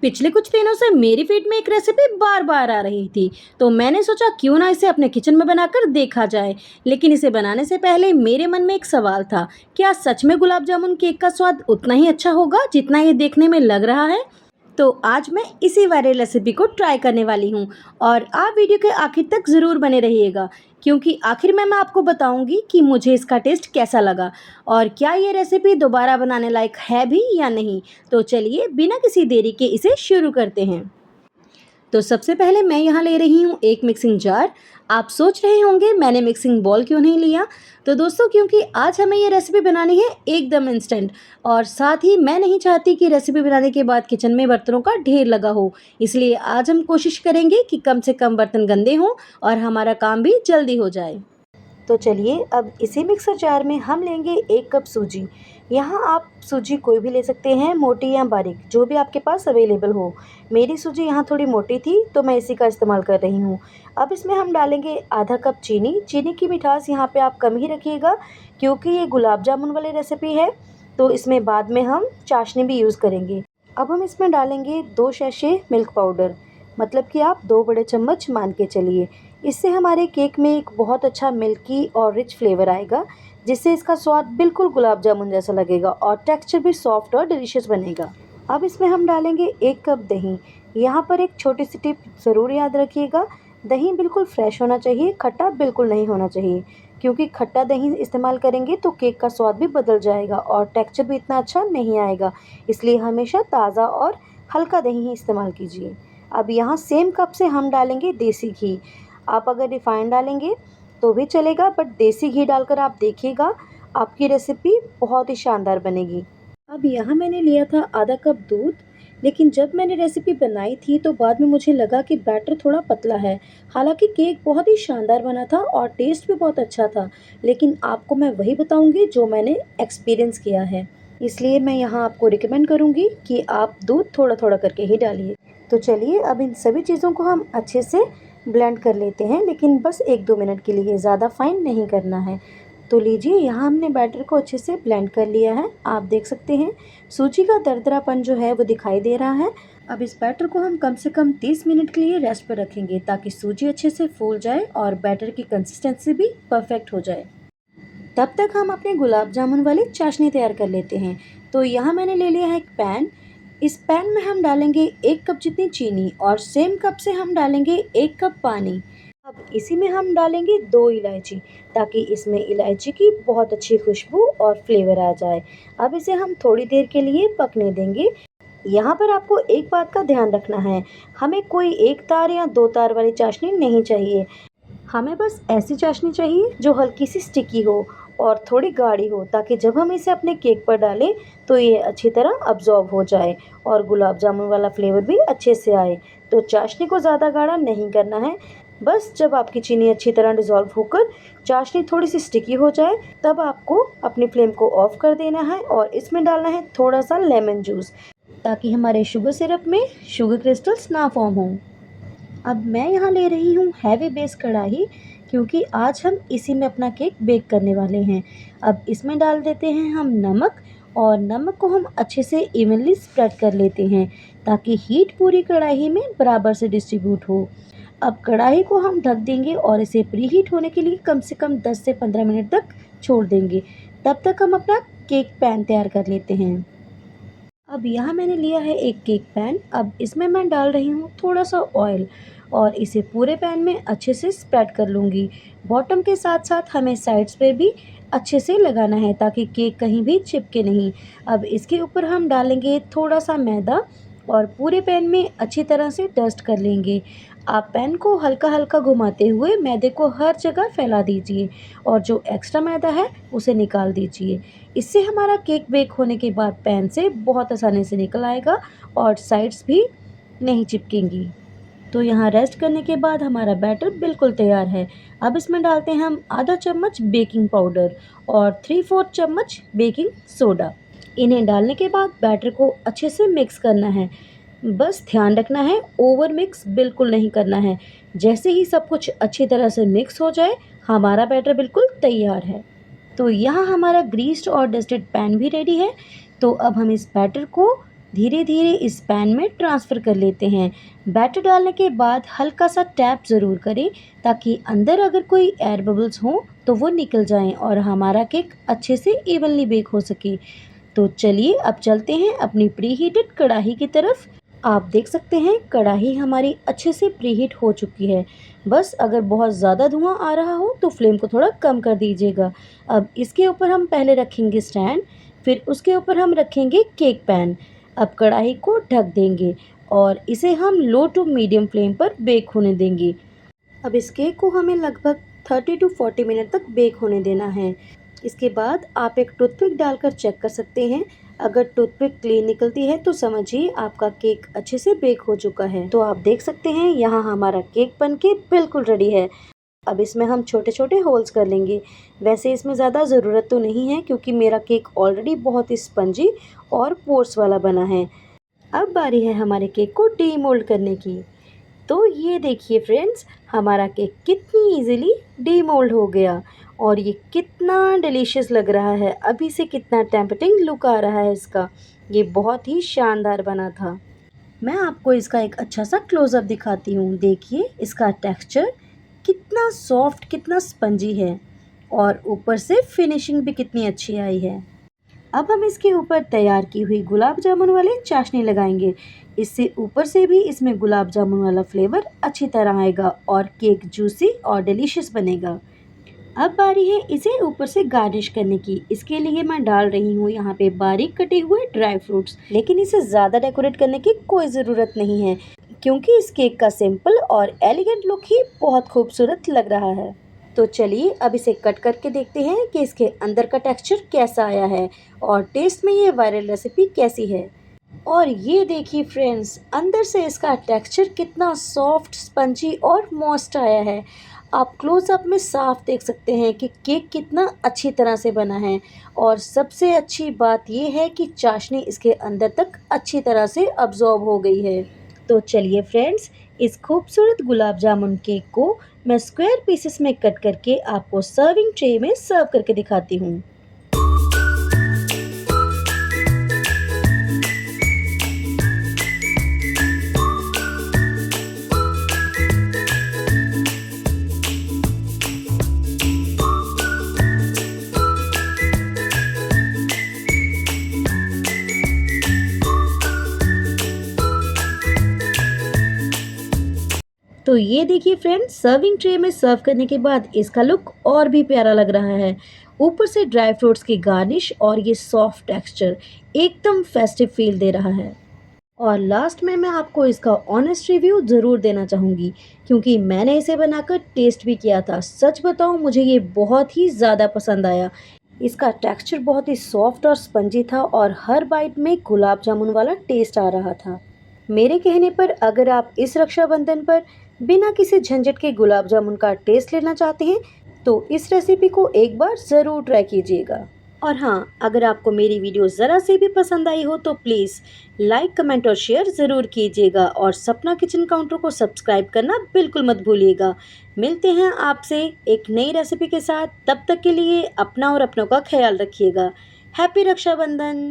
पिछले कुछ दिनों से मेरी फीड में एक रेसिपी बार बार आ रही थी, तो मैंने सोचा क्यों ना इसे अपने किचन में बनाकर देखा जाए। लेकिन इसे बनाने से पहले मेरे मन में एक सवाल था, क्या सच में गुलाब जामुन केक का स्वाद उतना ही अच्छा होगा जितना ये देखने में लग रहा है? तो आज मैं इसी वाले रेसिपी को ट्राई करने वाली हूँ और आप वीडियो के आखिर तक ज़रूर बने रहिएगा, क्योंकि आखिर में मैं आपको बताऊंगी कि मुझे इसका टेस्ट कैसा लगा और क्या ये रेसिपी दोबारा बनाने लायक है भी या नहीं। तो चलिए बिना किसी देरी के इसे शुरू करते हैं। तो सबसे पहले मैं यहाँ ले रही हूँ एक मिक्सिंग जार। आप सोच रहे होंगे मैंने मिक्सिंग बॉल क्यों नहीं लिया। तो दोस्तों, क्योंकि आज हमें ये रेसिपी बनानी है एकदम इंस्टेंट, और साथ ही मैं नहीं चाहती कि रेसिपी बनाने के बाद किचन में बर्तनों का ढेर लगा हो। इसलिए आज हम कोशिश करेंगे कि कम से कम बर्तन गंदे हों और हमारा काम भी जल्दी हो जाए। तो चलिए अब इसी मिक्सर जार में हम लेंगे 1 कप सूजी। यहाँ आप सूजी कोई भी ले सकते हैं, मोटी या बारीक, जो भी आपके पास अवेलेबल हो। मेरी सूजी यहाँ थोड़ी मोटी थी तो मैं इसी का इस्तेमाल कर रही हूँ। अब इसमें हम डालेंगे आधा कप चीनी। चीनी की मिठास यहाँ पे आप कम ही रखिएगा, क्योंकि ये गुलाब जामुन वाली रेसिपी है, तो इसमें बाद में हम चाशनी भी यूज़ करेंगे। अब हम इसमें डालेंगे 2 सैशे मिल्क पाउडर, मतलब कि आप 2 बड़े चम्मच मान के चलिए। इससे हमारे केक में एक बहुत अच्छा मिल्की और रिच फ्लेवर आएगा, जिससे इसका स्वाद बिल्कुल गुलाब जामुन जैसा लगेगा और टेक्सचर भी सॉफ्ट और डिलीशियस बनेगा। अब इसमें हम डालेंगे 1 कप दही। यहाँ पर एक छोटी सी टिप ज़रूर याद रखिएगा, दही बिल्कुल फ्रेश होना चाहिए, खट्टा बिल्कुल नहीं होना चाहिए, क्योंकि खट्टा दही इस्तेमाल करेंगे तो केक का स्वाद भी बदल जाएगा और टेक्सचर भी इतना अच्छा नहीं आएगा। इसलिए हमेशा ताज़ा और हल्का दही ही इस्तेमाल कीजिए। अब यहाँ सेम कप से हम डालेंगे देसी घी। आप अगर रिफाइंड डालेंगे तो भी चलेगा, बट देसी घी डालकर आप देखिएगा, आपकी रेसिपी बहुत ही शानदार बनेगी। अब यहाँ मैंने लिया था आधा कप दूध, लेकिन जब मैंने रेसिपी बनाई थी तो बाद में मुझे लगा कि बैटर थोड़ा पतला है। हालांकि केक बहुत ही शानदार बना था और टेस्ट भी बहुत अच्छा था, लेकिन आपको मैं वही बताऊंगी जो मैंने एक्सपीरियंस किया है। इसलिए मैं यहाँ आपको रिकमेंड करूँगी कि आप दूध थोड़ा थोड़ा करके ही डालिए। तो चलिए अब इन सभी चीज़ों को हम अच्छे से ब्लेंड कर लेते हैं, लेकिन बस 1-2 मिनट के लिए, ज़्यादा फाइन नहीं करना है। तो लीजिए, यहाँ हमने बैटर को अच्छे से ब्लेंड कर लिया है। आप देख सकते हैं सूजी का दरदरापन जो है वो दिखाई दे रहा है। अब इस बैटर को हम कम से कम 30 मिनट के लिए रेस्ट पर रखेंगे, ताकि सूजी अच्छे से फूल जाए और बैटर की कंसिस्टेंसी भी परफेक्ट हो जाए। तब तक हम अपने गुलाब जामुन वाली चाशनी तैयार कर लेते हैं। तो यहाँ मैंने ले लिया है एक पैन। इस पैन में हम डालेंगे 1 कप जितनी चीनी और सेम कप से हम डालेंगे 1 कप पानी। अब इसी में हम डालेंगे 2 इलायची, ताकि इसमें इलायची की बहुत अच्छी खुशबू और फ्लेवर आ जाए। अब इसे हम थोड़ी देर के लिए पकने देंगे। यहाँ पर आपको एक बात का ध्यान रखना है, हमें कोई 1 तार या 2 तार वाली चाशनी नहीं चाहिए। हमें बस ऐसी चाशनी चाहिए जो हल्की सी स्टिकी हो और थोड़ी गाढ़ी हो, ताकि जब हम इसे अपने केक पर डालें तो ये अच्छी तरह अब्जॉर्ब हो जाए और गुलाब जामुन वाला फ्लेवर भी अच्छे से आए। तो चाशनी को ज़्यादा गाढ़ा नहीं करना है। बस जब आपकी चीनी अच्छी तरह डिज़ोल्व होकर चाशनी थोड़ी सी स्टिकी हो जाए, तब आपको अपनी फ्लेम को ऑफ कर देना है और इसमें डालना है थोड़ा सा लेमन जूस, ताकि हमारे शुगर सिरप में शुगर क्रिस्टल्स ना फॉर्म हों। अब मैं यहाँ ले रही हूँ हैवी बेस कढ़ाई, क्योंकि आज हम इसी में अपना केक बेक करने वाले हैं। अब इसमें डाल देते हैं हम नमक, और नमक को हम अच्छे से इवनली स्प्रेड कर लेते हैं, ताकि हीट पूरी कढ़ाई में बराबर से डिस्ट्रीब्यूट हो। अब कढ़ाई को हम ढक देंगे और इसे प्रीहीट होने के लिए कम से कम 10 से 15 मिनट तक छोड़ देंगे। तब तक हम अपना केक पैन तैयार कर लेते हैं। अब यहाँ मैंने लिया है एक केक पैन। अब इसमें मैं डाल रही हूँ थोड़ा सा ऑयल और इसे पूरे पैन में अच्छे से स्प्रेड कर लूँगी। बॉटम के साथ साथ हमें साइड्स पे भी अच्छे से लगाना है, ताकि केक कहीं भी चिपके नहीं। अब इसके ऊपर हम डालेंगे थोड़ा सा मैदा और पूरे पैन में अच्छी तरह से डस्ट कर लेंगे। आप पैन को हल्का हल्का घुमाते हुए मैदे को हर जगह फैला दीजिए और जो एक्स्ट्रा मैदा है उसे निकाल दीजिए। इससे हमारा केक बेक होने के बाद पैन से बहुत आसानी से निकल आएगा और साइड्स भी नहीं चिपकेंगी। तो यहाँ रेस्ट करने के बाद हमारा बैटर बिल्कुल तैयार है। अब इसमें डालते हैं हम आधा चम्मच बेकिंग पाउडर और 3/4 चम्मच बेकिंग सोडा। इन्हें डालने के बाद बैटर को अच्छे से मिक्स करना है। बस ध्यान रखना है, ओवर मिक्स बिल्कुल नहीं करना है। जैसे ही सब कुछ अच्छी तरह से मिक्स हो जाए, हमारा बैटर बिल्कुल तैयार है। तो यहाँ हमारा ग्रीस्ड और डस्टेड पैन भी रेडी है। तो अब हम इस बैटर को धीरे धीरे इस पैन में ट्रांसफ़र कर लेते हैं। बैटर डालने के बाद हल्का सा टैप ज़रूर करें ताकि अंदर अगर कोई एयर बबल्स हों तो वो निकल जाएं और हमारा केक अच्छे से इवनली बेक हो सके। तो चलिए अब चलते हैं अपनी प्री हीटेड कढ़ाई की तरफ। आप देख सकते हैं कढ़ाई हमारी अच्छे से प्री हीट हो चुकी है। बस अगर बहुत ज़्यादा धुआं आ रहा हो तो फ्लेम को थोड़ा कम कर दीजिएगा। अब इसके ऊपर हम पहले रखेंगे स्टैंड, फिर उसके ऊपर हम रखेंगे केक पैन। अब कढ़ाई को ढक देंगे और इसे हम लो टू मीडियम फ्लेम पर बेक होने देंगे। अब इस केक को हमें लगभग 30 टू 40 मिनट तक बेक होने देना है। इसके बाद आप एक टूथपिक डालकर चेक कर सकते हैं। अगर टूथपिक क्लीन निकलती है तो समझिए आपका केक अच्छे से बेक हो चुका है। तो आप देख सकते हैं यहाँ हमारा केक बनके बिल्कुल रेडी है। अब इसमें हम छोटे छोटे होल्स कर लेंगे। वैसे इसमें ज़्यादा ज़रूरत तो नहीं है क्योंकि मेरा केक ऑलरेडी बहुत ही स्पंजी और पोर्स वाला बना है। अब बारी है हमारे केक को डीमोल्ड करने की। तो ये देखिए फ्रेंड्स, हमारा केक कितनी इजीली डीमोल्ड हो गया और ये कितना डिलीशियस लग रहा है। अभी से कितना टेम्पटिंग लुक आ रहा है इसका। ये बहुत ही शानदार बना था। मैं आपको इसका एक अच्छा सा क्लोज़अप दिखाती हूँ। देखिए इसका टेक्सचर कितना सॉफ्ट, कितना स्पंजी है और ऊपर से फिनिशिंग भी कितनी अच्छी आई है। अब हम इसके ऊपर तैयार की हुई गुलाब जामुन वाली चाशनी लगाएंगे। इससे ऊपर से भी इसमें गुलाब जामुन वाला फ्लेवर अच्छी तरह आएगा और केक जूसी और डिलीशियस बनेगा। अब बारी है इसे ऊपर से गार्निश करने की। इसके लिए मैं डाल रही हूँ यहाँ पे बारीक कटे हुए ड्राई फ्रूट्स, लेकिन इसे ज़्यादा डेकोरेट करने की कोई ज़रूरत नहीं है क्योंकि इस केक का सिंपल और एलिगेंट लुक ही बहुत खूबसूरत लग रहा है। तो चलिए अब इसे कट करके देखते हैं कि इसके अंदर का टेक्सचर कैसा आया है और टेस्ट में ये वायरल रेसिपी कैसी है। और ये देखिए फ्रेंड्स, अंदर से इसका टेक्सचर कितना सॉफ्ट, स्पंजी और मॉइस्ट आया है। आप क्लोज़अप में साफ देख सकते हैं कि केक कितना अच्छी तरह से बना है और सबसे अच्छी बात ये है कि चाशनी इसके अंदर तक अच्छी तरह से अब्जॉर्ब हो गई है। तो चलिए फ्रेंड्स, इस खूबसूरत गुलाब जामुन केक को मैं स्क्वायर पीसेस में कट करके आपको सर्विंग ट्रे में सर्व करके दिखाती हूँ। तो ये देखिए फ्रेंड्स, सर्विंग ट्रे में सर्व करने के बाद इसका लुक और भी प्यारा लग रहा है। ऊपर से ड्राई फ्रूट्स की गार्निश और ये सॉफ्ट टेक्सचर एकदम फेस्टिव फील दे रहा है। और लास्ट में मैं आपको इसका ऑनेस्ट रिव्यू ज़रूर देना चाहूँगी क्योंकि मैंने इसे बनाकर टेस्ट भी किया था। सच बताऊँ, मुझे ये बहुत ही ज़्यादा पसंद आया। इसका टेक्सचर बहुत ही सॉफ्ट और स्पंजी था और हर बाइट में गुलाब जामुन वाला टेस्ट आ रहा था। मेरे कहने पर अगर आप इस रक्षाबंधन पर बिना किसी झंझट के गुलाब जामुन का टेस्ट लेना चाहते हैं तो इस रेसिपी को एक बार ज़रूर ट्राई कीजिएगा। और हाँ, अगर आपको मेरी वीडियो ज़रा से भी पसंद आई हो तो प्लीज़ लाइक, कमेंट और शेयर ज़रूर कीजिएगा और सपना किचन काउंटर को सब्सक्राइब करना बिल्कुल मत भूलिएगा। मिलते हैं आपसे एक नई रेसिपी के साथ। तब तक के लिए अपना और अपनों का ख्याल रखिएगा। हैप्पी रक्षाबंधन।